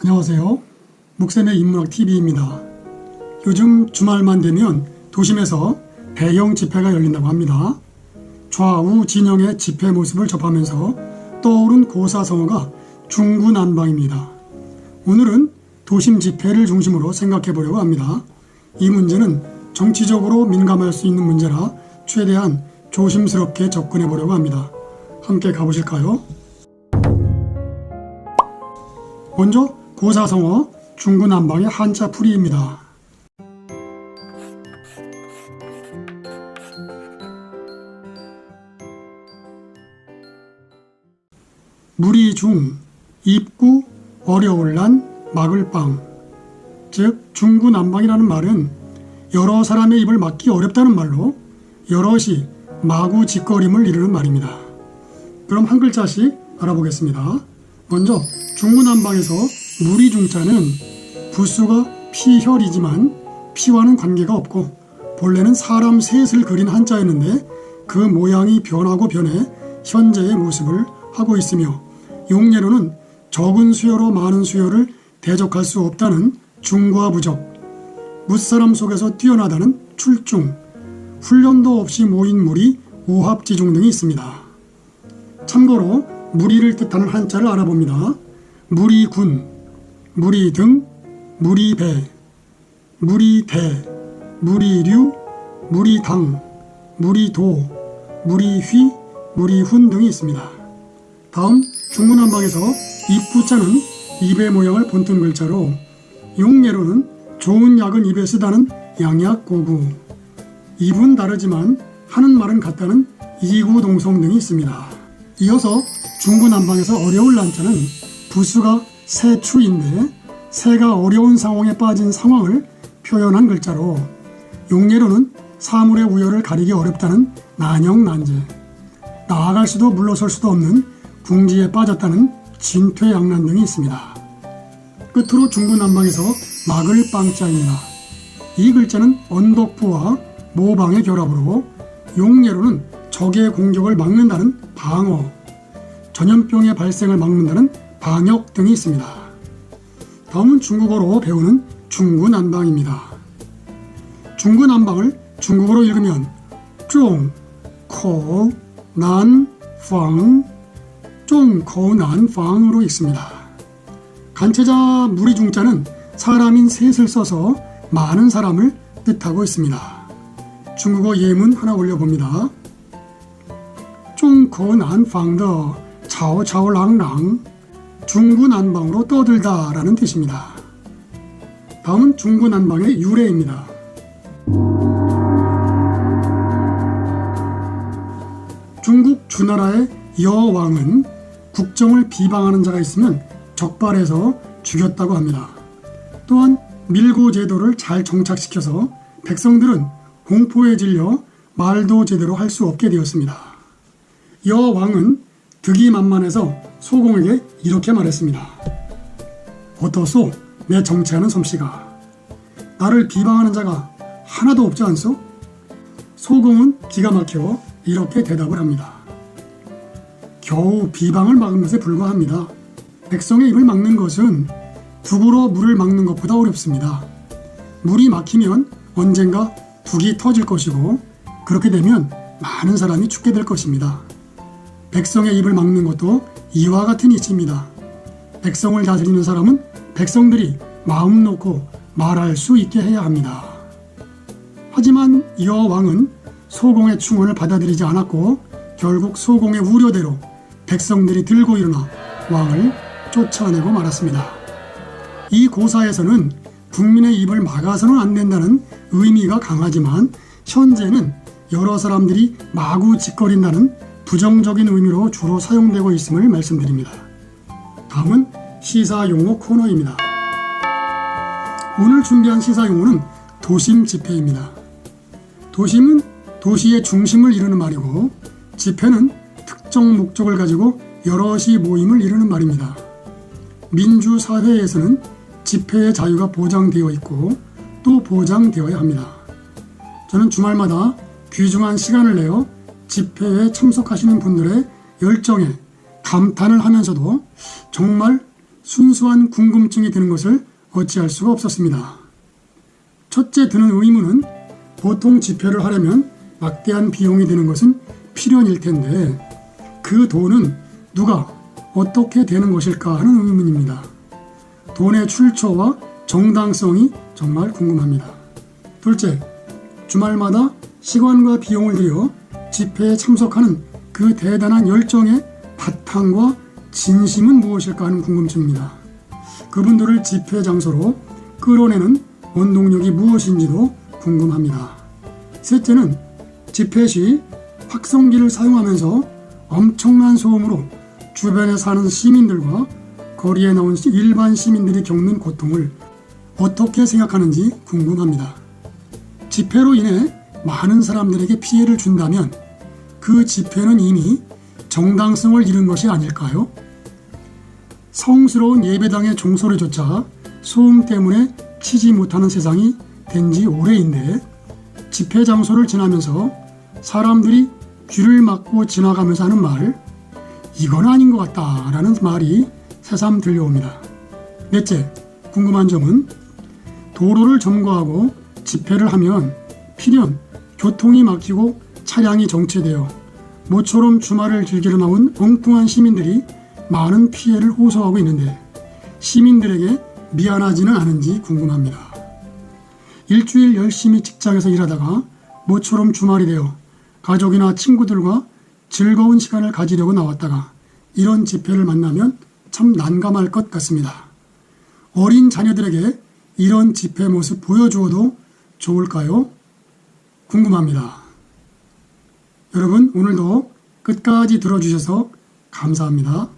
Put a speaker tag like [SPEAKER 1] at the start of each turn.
[SPEAKER 1] 안녕하세요. 목샘의 인문학TV입니다. 요즘 주말만 되면 도심에서 대형 집회가 열린다고 합니다. 좌우 진영의 집회 모습을 접하면서 떠오른 고사성어가 중구난방입니다. 오늘은 도심 집회를 중심으로 생각해 보려고 합니다. 이 문제는 정치적으로 민감할 수 있는 문제라 최대한 조심스럽게 접근해 보려고 합니다. 함께 가보실까요? 먼저 고사성어 중구난방의 한자 풀이입니다. 무리 중, 입구, 어려울 난, 막을 빵. 즉 중구난방이라는 말은 여러 사람의 입을 막기 어렵다는 말로 여럿이 마구 짓거림을 이루는 말입니다. 그럼 한 글자씩 알아보겠습니다. 먼저 중구난방에서 무리 중자는 부수가 피혈이지만 피와는 관계가 없고 본래는 사람 셋을 그린 한자였는데 그 모양이 변하고 변해 현재의 모습을 하고 있으며 용례로는 적은 수요로 많은 수요를 대적할 수 없다는 중과 부적, 무사람 속에서 뛰어나다는 출중, 훈련도 없이 모인 무리 오합지중 등이 있습니다. 참고로 무리를 뜻하는 한자를 알아봅니다. 무리군, 무리등, 무리배, 무리대, 무리류, 무리당, 무리도, 무리휘, 무리훈 등이 있습니다. 다음 중구난방에서 입구자는 입의 모양을 본뜬 글자로 용례로는 좋은 약은 입에 쓰다는 양약고구, 입은 다르지만 하는 말은 같다는 이구동성 등이 있습니다. 이어서 중구난방에서 어려울 난자는 부수가 세추인데 새가 어려운 상황에 빠진 상황을 표현한 글자로 용례로는 사물의 우열을 가리기 어렵다는 난영난제, 나아갈 수도 물러설 수도 없는 궁지에 빠졌다는 진퇴양난 등이 있습니다. 끝으로 중구난방에서 막을 빵자입니다. 이 글자는 언덕부와 모방의 결합으로 용례로는 적의 공격을 막는다는 방어, 전염병의 발생을 막는다는 방역 등이 있습니다. 다음은 중국어로 배우는 중구난방입니다. 중구난방을 중국어로 읽으면 쫑, 코, 난, 팡, 쫑코난팡으로 읽습니다. 간체자 무리중자는 사람인 셋을 써서 많은 사람을 뜻하고 있습니다. 중국어 예문 하나 올려봅니다. 쫑코난팡더 차오차오랑랑, 중구난방으로 떠들다 라는 뜻입니다. 다음은 중구난방의 유래입니다. 중국 주나라의 여왕은 국정을 비방하는 자가 있으면 적발해서 죽였다고 합니다. 또한 밀고 제도를 잘 정착시켜서 백성들은 공포에 질려 말도 제대로 할 수 없게 되었습니다. 여왕은 득이 만만해서 소공에게 이렇게 말했습니다. 어떠소? 내 정치하는 솜씨가. 나를 비방하는 자가 하나도 없지 않소? 소공은 기가 막혀 이렇게 대답을 합니다. 겨우 비방을 막은 것에 불과합니다. 백성의 입을 막는 것은 둑으로 물을 막는 것보다 어렵습니다. 물이 막히면 언젠가 둑이 터질 것이고 그렇게 되면 많은 사람이 죽게 될 것입니다. 백성의 입을 막는 것도 이와 같은 이치입니다. 백성을 다스리는 사람은 백성들이 마음 놓고 말할 수 있게 해야 합니다. 하지만 여왕은 소공의 충언을 받아들이지 않았고 결국 소공의 우려대로 백성들이 들고 일어나 왕을 쫓아내고 말았습니다. 이 고사에서는 국민의 입을 막아서는 안 된다는 의미가 강하지만 현재는 여러 사람들이 마구 짓거린다는 부정적인 의미로 주로 사용되고 있음을 말씀드립니다. 다음은 시사용어 코너입니다. 오늘 준비한 시사용어는 도심 집회입니다. 도심은 도시의 중심을 이루는 말이고 집회는 특정 목적을 가지고 여럿이 모임을 이루는 말입니다. 민주사회에서는 집회의 자유가 보장되어 있고 또 보장되어야 합니다. 저는 주말마다 귀중한 시간을 내어 집회에 참석하시는 분들의 열정에 감탄을 하면서도 정말 순수한 궁금증이 드는 것을 어찌할 수가 없었습니다. 첫째 드는 의문은 보통 집회를 하려면 막대한 비용이 드는 것은 필연일 텐데 그 돈은 누가 어떻게 되는 것일까 하는 의문입니다. 돈의 출처와 정당성이 정말 궁금합니다. 둘째, 주말마다 시간과 비용을 들여 집회에 참석하는 그 대단한 열정의 바탕과 진심은 무엇일까 하는 궁금증입니다. 그분들을 집회 장소로 끌어내는 원동력이 무엇인지도 궁금합니다. 셋째는 집회 시 확성기를 사용하면서 엄청난 소음으로 주변에 사는 시민들과 거리에 나온 일반 시민들이 겪는 고통을 어떻게 생각하는지 궁금합니다. 집회로 인해 많은 사람들에게 피해를 준다면 그 집회는 이미 정당성을 잃은 것이 아닐까요? 성스러운 예배당의 종소리조차 소음 때문에 치지 못하는 세상이 된 지 오래인데 집회 장소를 지나면서 사람들이 귀를 막고 지나가면서 하는 말, 이건 아닌 것 같다 라는 말이 새삼 들려옵니다. 넷째, 궁금한 점은 도로를 점거하고 집회를 하면 필연 교통이 막히고 차량이 정체되어 모처럼 주말을 즐기러 나온 엉뚱한 시민들이 많은 피해를 호소하고 있는데 시민들에게 미안하지는 않은지 궁금합니다. 일주일 열심히 직장에서 일하다가 모처럼 주말이 되어 가족이나 친구들과 즐거운 시간을 가지려고 나왔다가 이런 집회를 만나면 참 난감할 것 같습니다. 어린 자녀들에게 이런 집회 모습 보여주어도 좋을까요? 궁금합니다. 여러분, 오늘도 끝까지 들어주셔서 감사합니다.